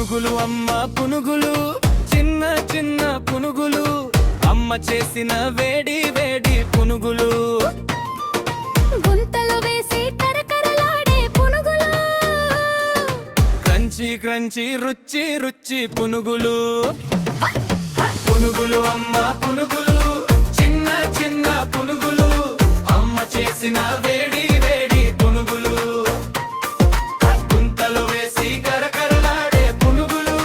పునుగులు అమ్మ పునుగులు, చిన్న చిన్న పునుగులు, అమ్మ చేసిన వేడి వేడి పునుగులు. గుంతలు వేసి కరకరలాడే పునుగులు, క్రంచీ క్రంచీ రుచి రుచి పునుగులు. పునుగులు అమ్మ పునుగులు, చిన్న చిన్న పునుగులు, అమ్మ చేసిన వేడి వేడి పునుగులు. గుంతలు వేసి కరకరలాడే పునుగులు,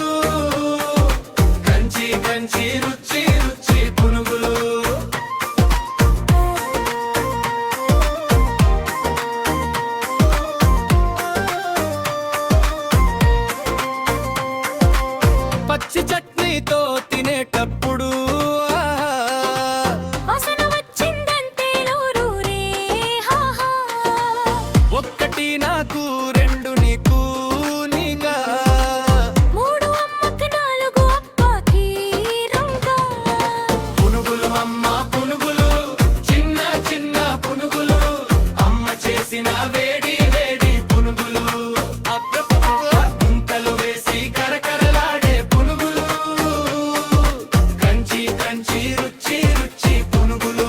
క్రంచీ క్రంచీ రుచి రుచి పునుగులు. పచ్చి చట్నీతో తినేటప్పుడు వాసన వచ్చిందంటే నోరూరే హాహా. ఒక్కటి నాకు రెండు నీకు నీగా, మూడు అమ్మకి నాలుగు అప్పకి రంగా. పునుగులు అమ్మ పునుగులు, చిన్న చిన్న పునుగులు, అమ్మ చేసిన వేడి వేడి పునుగులు. గుంతలు వేసి కరకరలాడే పునుగులు, క్రంచీ క్రంచీ రుచి రుచి పునుగులు.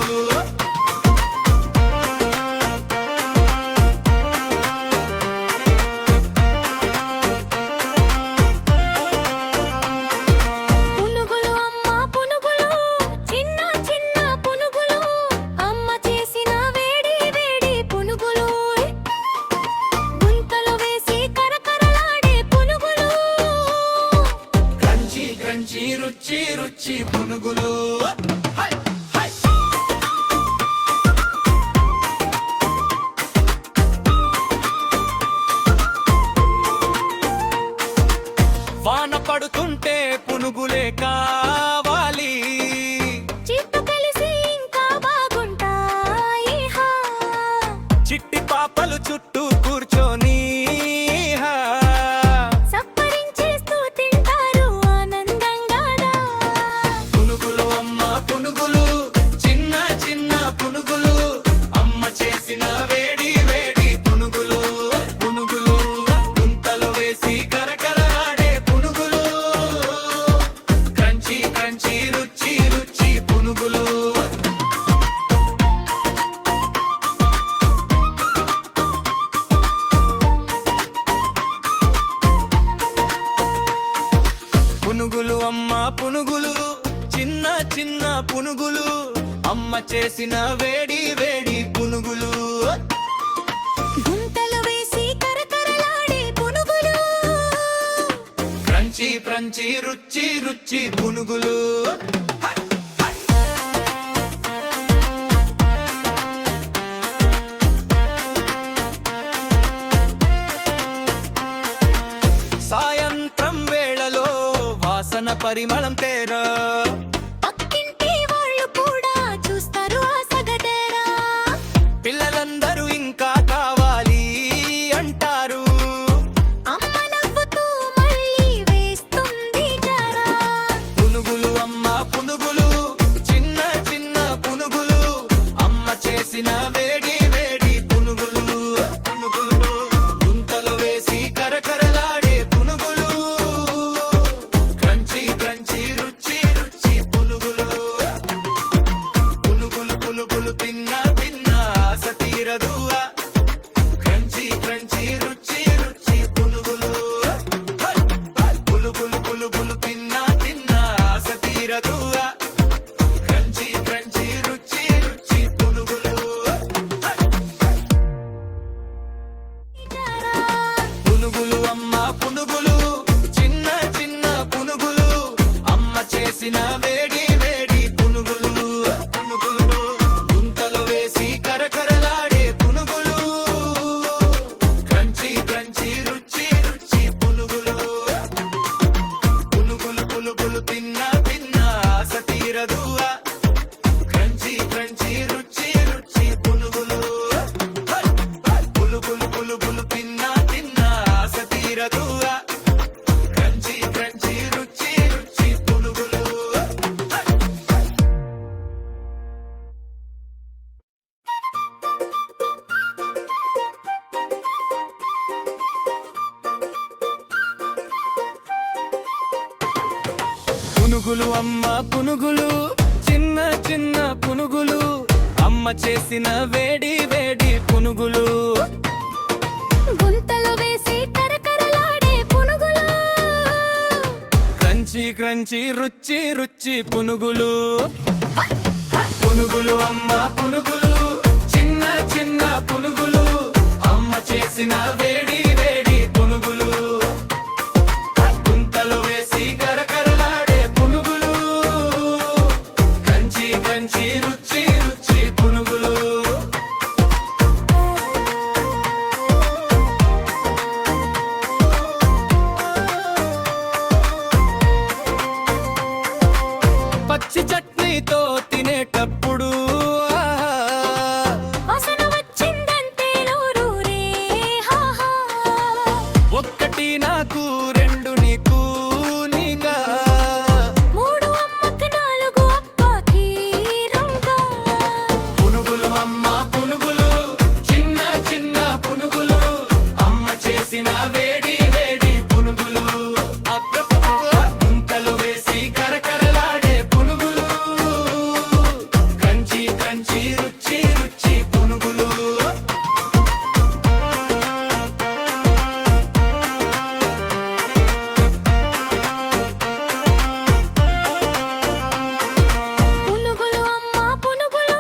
పునుగులు అమ్మ పునుగులు, చిన్న చిన్న పునుగులు, అమ్మ చేసిన వేడి వేడి పునుగులు. గుంతలు వేసి కరకరలాడే పునుగులు, క్రంచీ క్రంచీ రుచి రుచి పునుగులు. హై హై వాన పడుతుంటే పునుగులే కావాలి, చిట్టు కలిసి ఇంకా బాగుంటాయి హా. చిట్టి పాపలు చుట్టూ కూర్చొని హా. సప్పరించేస్తూ తింటారు ఆనందంగానా. పునుగులు అమ్మ పునుగులు, చిన్న చిన్న పునుగులు, అమ్మ చేసిన వేడి వేడి పునుగులు. పునుగులు గుంతలు వేసి కరకరలాడే పునుగులు, క్రంచీ క్రంచీ రుచి రుచి పునుగులు. పునుగులు అమ్మ పునుగులు, చిన్న చిన్న పునుగులు, అమ్మ చేసిన వేడి వేడి పునుగులు. గుంతలు వేసి కరకరలాడే పునుగులు, క్రంచీ క్రంచీ రుచి రుచి పునుగులు. High, high. సాయంత్రం వేళలో వాసన పరిమళం తేరా, పక్కింటి వాళ్ళు కూడా చూస్తారు ఆసగదేరా. పిల్లలందరూ ఇంకా కావాలి అంటారు. అమ్మ నవ్వుతూ మళ్ళీ వేస్తుంది జరా. పునుగులు అమ్మ పునుగులు, చిన్న చిన్న పునుగులు, అమ్మ చేసిన వేడి వేడి పునుగులు. పునుగులు గుంతలు వేసి కరకరలాడే పునుగులు, క్రంచీ క్రంచీ రుచి రుచి పునుగులు. పునుగులు పునుగులు తిన్నా తిన్నా ఆశ తీరదు, క్రంచీ క్రంచీ రుచి రుచి పునుగులు. పులుగులు పులుగులు తిన్నా తిన్నా ఆశ తీరదు, క్రంచీ క్రంచీ రుచి రుచి పునుగులు. జరా. పునుగులు అమ్మ పునుగులు, చిన్న చిన్న పునుగులు, అమ్మ చేసిన వేడి వేడి పునుగులు. పునుగులు గుంతలు వేసి కరకరలాడే పునుగులు, క్రంచీ క్రంచీ రుచి రుచి పునుగులు. పునుగులు పులుగులు తిన్నా తిన్నా ఆశ తీరదు, క్రంచీ క్రంచీ రుచి రుచి పునుగులు. పులుగులు పులుగులు తిన్నా తిన్నా ఆశ తీరదు, క్రంచీ క్రంచీ రుచి రుచి పునుగులు. పునుగులు అమ్మ పునుగులు చిన్న చిన్న పునుగులు అమ్మ చేసిన వేడి వేడి పునుగులు గుంతలో వేసి కరకరలాడే పునుగులు క్రంచీ క్రంచీ రుచి రుచి పునుగులు పునుగులు అమ్మ పునుగులు చిన్న చిన్న పునుగులు అమ్మ చేసిన వేడి వేడి పునుగులు గుంతలో వేసి కరకరలాడే పునుగులు క్రంచీ క్రంచీ రుచి రుచి పునుగులు పచ్చి చట్నీతో తినేటప్పుడు వాసన వచ్చిందంటే నోరూరే హాహా ఒక్కటి నాకు రెండు నీకు నీగా మూడు అమ్మకి నాలుగు అప్పకి రంగా పునుగులు అమ్మ పునుగులు చిన్న చిన్న పునుగులు అమ్మ చేసిన వేడి వేడి పునుగులు గుంతలు వేసి కరకరలాడే పునుగులు క్రంచీ క్రంచీ రుచి రుచి పునుగులు పునుగులు అమ్మ పునుగులు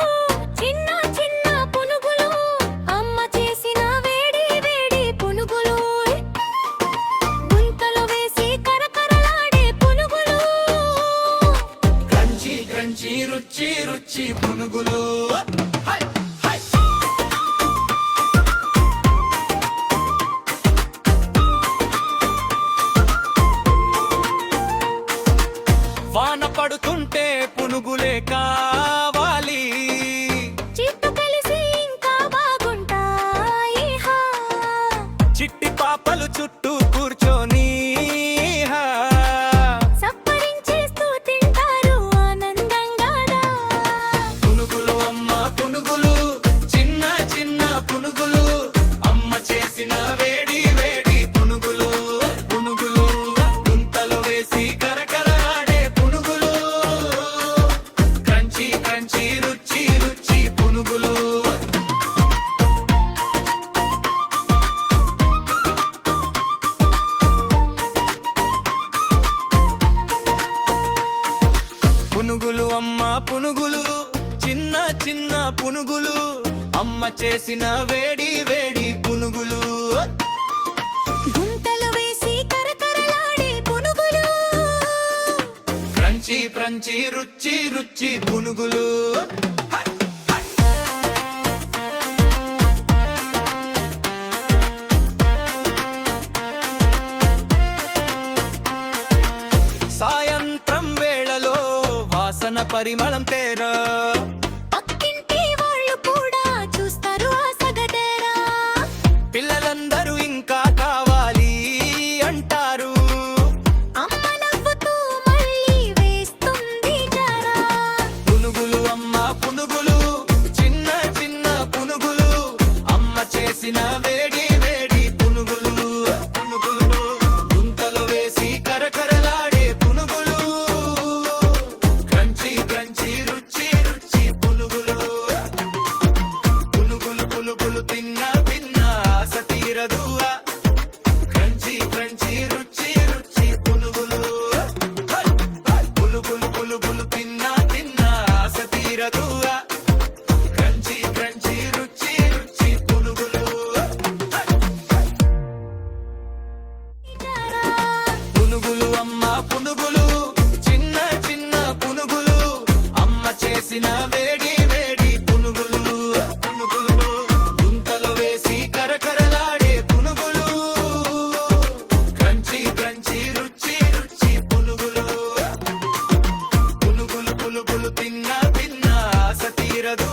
చిన్న చిన్న పునుగులు అమ్మ చేసిన వేడి వేడి పునుగులు గుంతలో వేసి కరకరలాడే పునుగులు క్రంచీ క్రంచీ రుచి రుచి పునుగులు హై హై వాన పడుతుంటే పునుగులే కావాలి చిట్టు కలిసి ఇంకా బాగుంటాయి హా చిట్టి పాపలు చుట్టూ కూర్చొని హా. సప్పరించేస్తూ తింటారు ఆనందంగా పునుగులు అమ్మ పునుగులు చిన్న చిన్న పునుగులు అమ్మ చేసిన వేడి వేడి పునుగులు పునుగులు గుంతలు వేసి కరకరలాడే పునుగులు క్రంచీ క్రంచీ రుచి రుచి పునుగులు పునుగులు అమ్మ పునుగులు చిన్న చిన్న పునుగులు అమ్మ చేసిన వేడి వేడి పునుగులు గుంతలు వేసి కరకరలాడే పునుగులు క్రంచీ క్రంచీ రుచి రుచి పునుగులు హై, హై. సాయంత్రం వేళలో వాసన పరిమళం తేరా పక్కింటి వాళ్ళు కూడా చూస్తారు ఆసగదేరా పిల్లలందరూ ఇంకా కావాలి అంటారు అమ్మ నవ్వుతూ మళ్ళీ వేస్తుంది జరా పునుగులు అమ్మ పునుగులు చిన్న చిన్న పునుగులు అమ్మ చేసిన వేడి వేడి పునుగులు పునుగులు గుంతలు వేసి కరకరలాడే పునుగులు క్రంచీ క్రంచీ రుచి రుచి పునుగులు పునుగులు పునుగులు తిన్న తిన్న ఆశ తీరదు క్రంచీ క్రంచీ రుచి రుచి పునుగులు హై, హై. పునుగులు పునుగులు తిన్న తిన్న ఆశ తీరదు క్రంచీ క్రంచీ రుచి రుచి పునుగులు హై, హై. జరా పునుగులు అమ్మ పునుగులు చిన్న చిన్న పునుగులు అమ్మ చేసిన వేడి వేడి పునుగులు పునుగులు గుంతలు వేసి కరకరలాడే పునుగులు క్రంచీ క్రంచీ రుచి రుచి పునుగులు పునుగులు పునుగులు తిన్న తిన్న ఆశ తీరదు